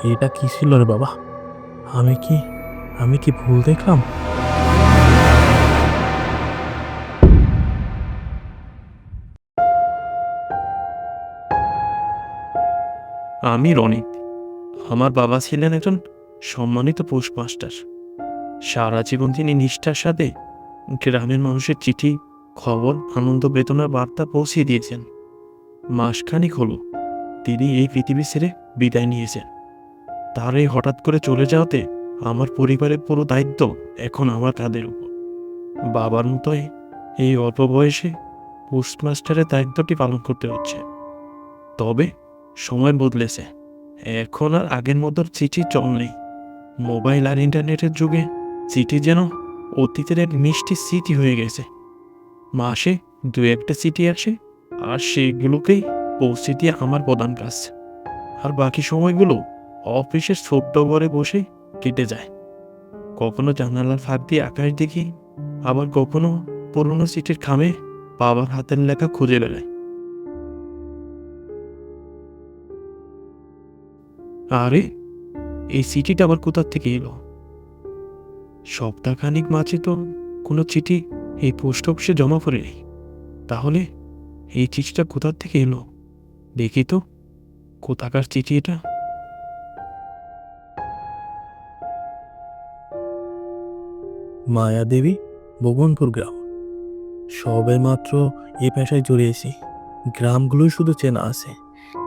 এটা কি ছিল রে বাবা? আমি কি আমি কি ভুল দেখলাম? আমি রনিত। আমার বাবা ছিলেন একজন সম্মানিত পোস্টমাস্টার। সারা জীবন তিনি নিষ্ঠার সাথে গ্রামের মানুষের চিঠি, খবর, আনন্দ বেদনার বার্তা পৌঁছে দিয়েছেন। মাসখানিক হলো তিনি এই পৃথিবী ছেড়ে বিদায় নিয়েছেন। তার এই হঠাৎ করে চলে যাওয়াতে আমার পরিবারের পুরো দায়িত্ব এখন আমার কাঁধের উপর। বাবার মতোই এই অল্প বয়সে পোস্টমাস্টারের দায়িত্বটি পালন করতে হচ্ছে। তবে সময় বদলেছে। এখন আর আগের মতো চিঠি চল নেই। মোবাইল আর ইন্টারনেটের যুগে চিঠি যেন অতীতের এক মিষ্টি স্মৃতি হয়ে গেছে। মাসে দু একটা চিঠি আসে, আর সেগুলোকেই পৌঁছে দিয়ে আমার প্রধান কাজ। আর বাকি সময়গুলো অফিসের ছোট্ট ঘরে বসে কেটে যায়। কখনো জানালার ফাঁক দিয়ে আকাশ দেখি, আবার কখনো পুরনো চিঠির খামে বাবার হাতের লেখা খুঁজে বেড়াই। আরে, এই চিঠিটা আবার কোথা থেকে এলো? সপ্তাহখানিক মাঝে তো কোনো চিঠি এই পোস্ট অফিসে জমা পড়েনি। তাহলে এই চিঠিটা কোথা থেকে এলো? দেখি তো, কোথাকার চিঠি এটা? মায়াদেবী, বগনপুর গ্রাম। সবে মাত্র এ পেশায় জড়িয়েছি। গ্রামগুলোই শুধু চেনা আছে,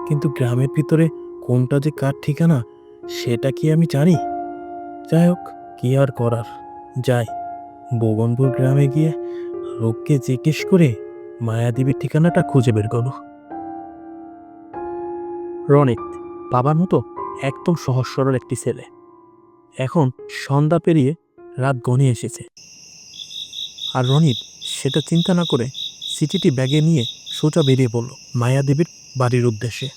কিন্তু গ্রামের ভিতরে কোনটা যে কার ঠিকানা সেটা কি আমি জানি? যাই হোক, কি আর করার, যাই বগনপুর গ্রামে গিয়ে লোককে জিজ্ঞেস করে মায়াদেবীর ঠিকানাটা খুঁজে বের করব। রনিত বাবার মতো একদম সহজ সরল একটি ছেলে। এখন সন্ধ্যা পেরিয়ে রাত গনিয়ে এসেছে, আর রনিত সেটা চিন্তা না করে চিঠিটি ব্যাগে নিয়ে সোজা বেরিয়ে পড়ল মায়াদেবীর বাড়ির উদ্দেশ্যে।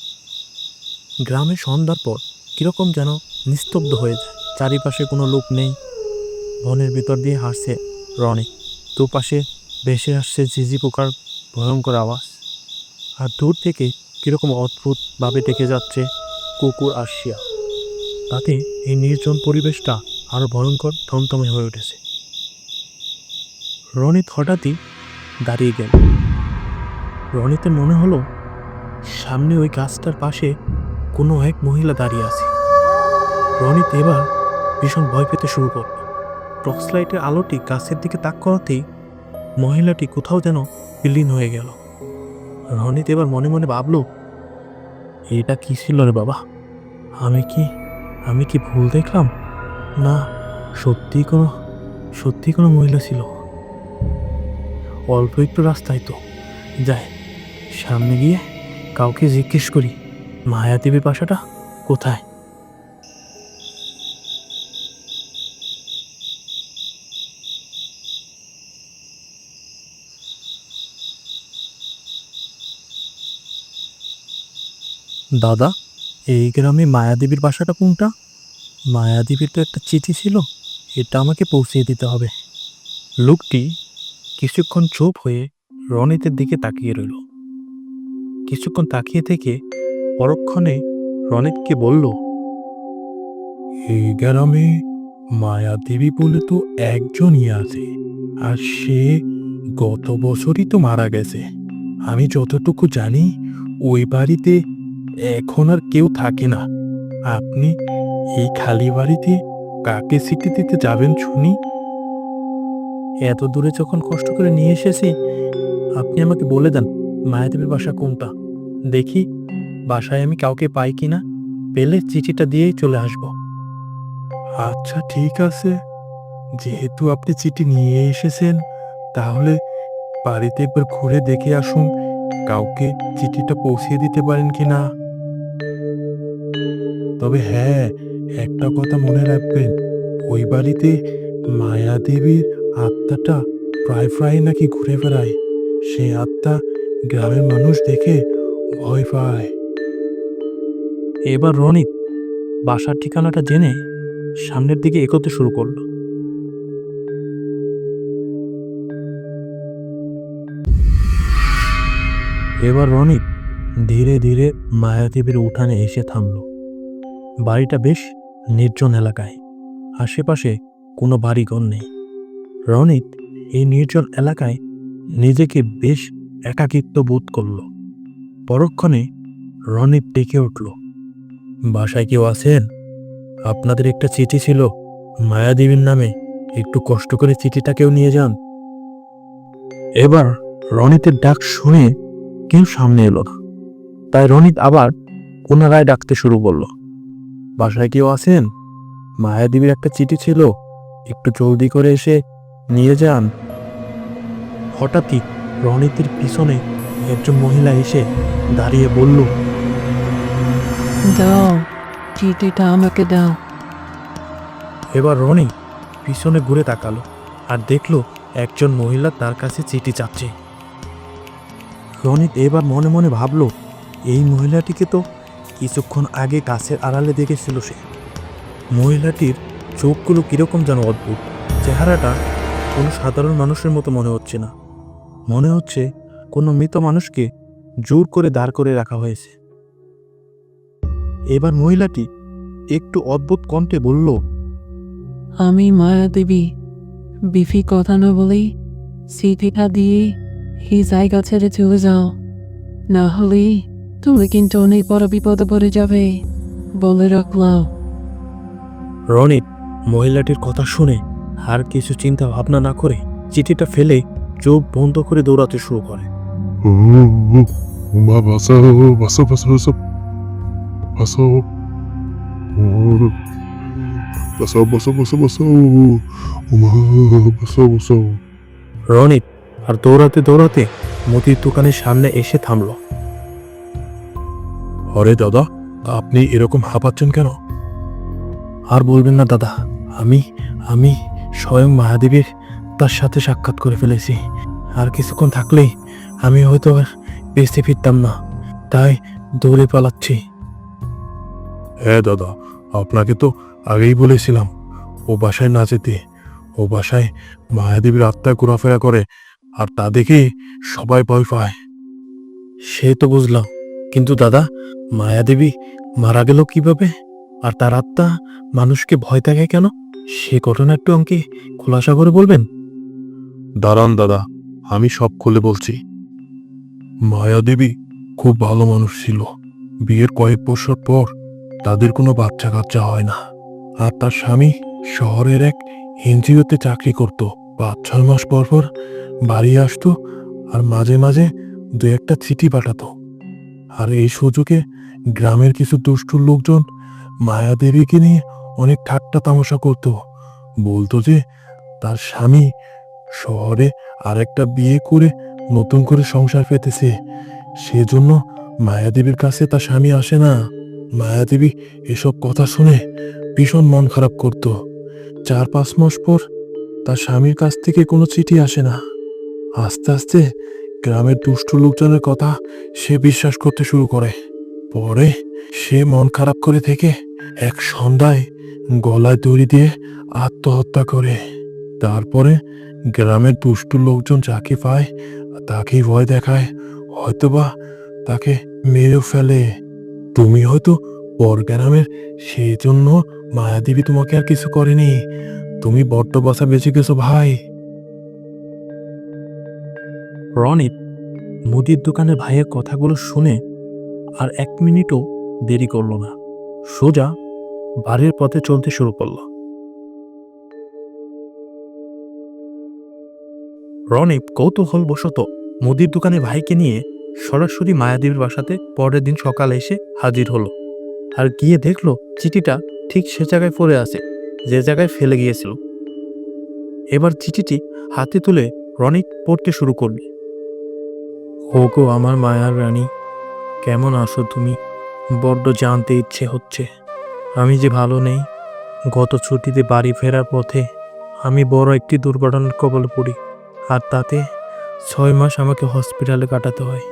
গ্রামে সন্ধ্যার পর কিরকম যেন নিস্তব্ধ হয়ে যায়। চারিপাশে কোনো লোক নেই। বনের ভিতর দিয়ে হাসছে রনিত। দুপাশে ভেসে আসছে ঝিঝি পোকার ভয়ঙ্কর আওয়াজ, আর দূর থেকে কিরকম অদ্ভুতভাবে ডেকে যাচ্ছে কুকুর আর শিয়াল। তাতে এই নির্জন পরিবেশটা আরো ভয়ঙ্কর থমথমে হয়ে উঠেছে। রনিত হঠাৎই দাঁড়িয়ে গেল। রনিতের মনে হলো সামনে ওই গাছটার পাশে কোনো এক মহিলা দাঁড়িয়ে আছে। রনিত এবার ভীষণ ভয় পেতে শুরু করল। টর্চ লাইটের আলোটি গাছের দিকে তাক করাতেই মহিলাটি কোথাও যেন বিলীন হয়ে গেল। রনিত এবার মনে মনে ভাবল, এটা কি ছিল রে বাবা? আমি কি আমি কি ভুল দেখলাম? না, সত্যি কোনো মহিলা ছিল। অল্প একটু রাস্তায় তো, যাই সামনে গিয়ে কাউকে জিজ্ঞেস করি মায়াদেবীর বাসাটা কোথায়। দাদা, এই গ্রামে মায়াদেবীর বাসাটা কোনটা? মায়াদেবীর তো একটা চিঠি ছিল, এটা আমাকে পৌঁছিয়ে দিতে হবে। লোকটি কিছুক্ষণ চুপ হয়ে রনিতের দিকে তাকিয়ে রইল। কিছুক্ষণ তাকিয়ে থেকে পরক্ষণে রনিতকে বলল, এই গ্রামে মায়াদেবী বলে তো একজনই আছে, আর সে গত বছরই তো মারা গেছে। আমি যতটুকু জানি ওই বাড়িতে এখন আর কেউ থাকে না। আপনি এই খালি বাড়িতে কাকে চিঠি দিতে যাবেন শুনি? এত দূরে যখন কষ্ট করে নিয়ে এসেছি, আপনি আমাকে বলে দেন মায়াদেবীর বাসা কোনটা। দেখি বাসায় আমি কাউকে পাই কিনা, পেলে চিঠিটা দিয়েই চলে আসব। আচ্ছা ঠিক আছে, যেহেতু আপনি চিঠি নিয়ে এসেছেন, তাহলে বাড়িতে একবার ঘুরে দেখে আসুন কাউকে চিঠিটা পৌঁছে দিতে পারেন কিনা। তবে হ্যাঁ, একটা কথা মনে রাখবেন, ওই বাড়িতে মায়াদেবীর আত্মাটা প্রায় প্রায় নাকি ঘুরে বেড়ায়। সে আত্মা গ্রামের মানুষ দেখে ভয় পায়। এবার রনিত বাসার ঠিকানাটা জেনে সামনের দিকে এগোতে শুরু করলো। এবার রনিত ধীরে ধীরে মায়াদেবীর উঠানে এসে থামল। বাড়িটা বেশ নির্জন এলাকায়, আশেপাশে কোনো বাড়িঘর নেই। রনিত এই নির্জন এলাকায় নিজেকে বেশ একাকিত্ব বোধ করল। পরক্ষণে রনিত ডেকে উঠল, বাসায় কেউ আছেন? আপনাদের একটা চিঠি ছিল মায়াদেবীর নামে, একটু কষ্ট করে চিঠিটাকেও নিয়ে যান। এবার রনিতের ডাক শুনে কেউ সামনে এলো না, তাই রনিত আবার পুনরায় ডাকতে শুরু করলো, বাসায় কেউ আছেন? মায়াদেবীর একটা চিঠি ছিল, একটু জলদি করে এসে নিয়ে যান। হঠাৎই রনিতের পিছনে একজন মহিলা এসে দাঁড়িয়ে বলল, দাও, চিঠিটা আমাকে দাও। এবার রনি পিছনে ঘুরে তাকালো আর দেখলো একজন মহিলা তার কাছে চিঠি চাচ্ছে। রনিত এবার মনে মনে ভাবলো, এই মহিলাটিকে তো কিছুক্ষণ আগে গাছের আড়ালে দেখেছিল সে। মহিলাটির চোখগুলো কিরকম যেন অদ্ভুত, চেহারাটা কোনো সাধারণ মানুষের মতো মনে হচ্ছে না, মনে হচ্ছে কোনো মৃত মানুষকে জোর করে দাঁড় করে রাখা হয়েছে। এবার মহিলাটি একটু অদ্ভুত কণ্ঠে বলল, আমি মায়াদেবী, বিফি কথা না বলেই চিঠিটা দিয়ে এই জায়গা ছেড়ে চলে যাও, না হলে তুমি কিন্তু অনেক বড় বিপদে পড়ে যাবে, বলে রাখলাম। রনিত মহিলাটির কথা শুনে আর কিছু চিন্তা ভাবনা না করে চিঠিটা ফেলে চোখ বন্ধ করে দৌড়াতে শুরু করে। মা বাঁচাও, বাঁচাও, বাঁচাও, বাঁচাও, বাঁচাও, বাঁচাও, বাঁচাও, বাঁচাও, বাঁচাও, মা বাঁচাও, বাঁচাও। রনিত আর দৌড়াতে দৌড়াতে মুদির দোকানের সামনে এসে থামল। আরে দাদা, আপনি এরকম হাঁপাচ্ছেন কেন? আর বলবেন না দাদা, আমি আমি স্বয়ং মহাদেবীর তার সাথে সাক্ষাৎ করে ফেলেছি। আর কিছুক্ষণ থাকলেই আমি হয়তো আর বেঁচে ফিরতাম না, তাই দৌড়ে পালাচ্ছি। হ্যাঁ দাদা, আপনাকে তো আগেই বলেছিলাম ও বাসায় না যেতে। ও বাসায় মায়াদেবীর আত্মা ঘোরাফেরা করে, আর তা দেখে সবাই ভয় পায়। সে তো বুঝলাম, কিন্তু দাদা, মায়াদেবী মারা গেল কিভাবে? আর তার আত্মা মানুষকে ভয় দেখায় কেন? সে ঘটনা একটু আমাকে খোলাসা করে বলবেন? দাঁড়ান দাদা, আমি সব খুলে বলছি। মায়াদেবী খুব ভালো মানুষ ছিল। বিয়ের কয়েক বছর পর তাদের কোনো বাচ্চা কাচ্চা হয় না, আর তার স্বামী শহরের এক এনজিওতে চাকরি করত। 5-6 মাস পর পর বাড়ি আসতো আর মাঝে মাঝে দু একটা চিঠি পাঠাতো। আর এই সুযোগে গ্রামের কিছু দুষ্টু লোকজন মায়াদেবীকে নিয়ে অনেক ঠাট্টা তামাশা করত। বলতো যে তার স্বামী শহরে আরেকটা বিয়ে করে নতুন করে সংসার পেতেছে, সেজন্য মায়াদেবীর কাছে তার স্বামী আসে না। মায়াদেবী এসব কথা শুনে ভীষণ মন খারাপ করত। 4-5 মাস পর তার স্বামীর কাছ থেকে কোনো চিঠি আসে না। আস্তে আস্তে গ্রামের দুষ্ট লোকজনের কথা সে বিশ্বাস করতে শুরু করে। পরে সে মন খারাপ করে থেকে এক সন্ধ্যায় গলায় দড়ি দিয়ে আত্মহত্যা করে। তারপরে গ্রামের দুষ্ট লোকজন যাকে পায় তাকেই ভয় দেখায়, হয়তোবা তাকে মেরেও ফেলে। তুমি হয়তো পর গ্রামের, সেই জন্য মায়াদেবী তোমাকে আর কিছু করেনি। তুমি বড্ড বাসা বেঁচে গেছো ভাই। রনিত মুদির দোকানের ভাইয়ের কথাগুলো শুনে আর 1 মিনিটও দেরি করল না, সোজা বাড়ির পথে চলতে শুরু করল। রনিত কৌতূহলবশত মুদির দোকানের ভাইকে নিয়ে সরাসরি মায়াদেবীর বাসাতে পরের দিন সকালে এসে হাজির হলো, আর গিয়ে দেখলো চিঠিটা ঠিক সে জায়গায় পড়ে আছে যে জায়গায় ফেলে গিয়েছিল। এবার চিঠিটি হাতে তুলে রনিত পড়তে শুরু করল। ওগো আমার মায়ার রানী, কেমন আছো তুমি? বড্ড জানতে ইচ্ছে হচ্ছে আমি যে ভালো নেই। গত ছুটিতে বাড়ি ফেরার পথে আমি বড় একটি দুর্ঘটনার কবলে পড়ি, আর তাতে 6 মাস আমাকে হসপিটালে কাটাতে হয়।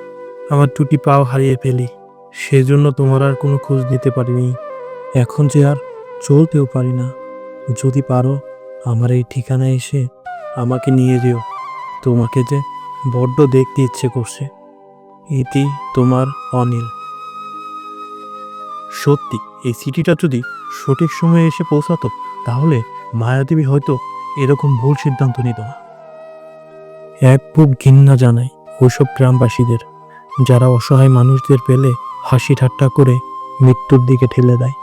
আমার দুটি পাও হারিয়ে ফেলি, সেজন্য তোমার আর কোনো খোঁজ নিতে পারিনি। এখন যে আর চলতেও পারি না। যদি পারো আমার এই ঠিকানায় এসে আমাকে নিয়ে যেও, তোমাকে যে বড্ড দেখতে ইচ্ছে করছে। ইতি তোমার অনিল। সত্যি এই চিঠিটা যদি সঠিক সময়ে এসে পৌঁছাতো তাহলে মায়াদেবী হয়তো এরকম ভুল সিদ্ধান্ত নিত না। এক বুক ঘৃণা জানাই ওইসব গ্রামবাসীদের যারা অসহায় মানুষদের পেলে হাসি ঠাট্টা করে মৃত্যুর দিকে ঠেলে দেয়।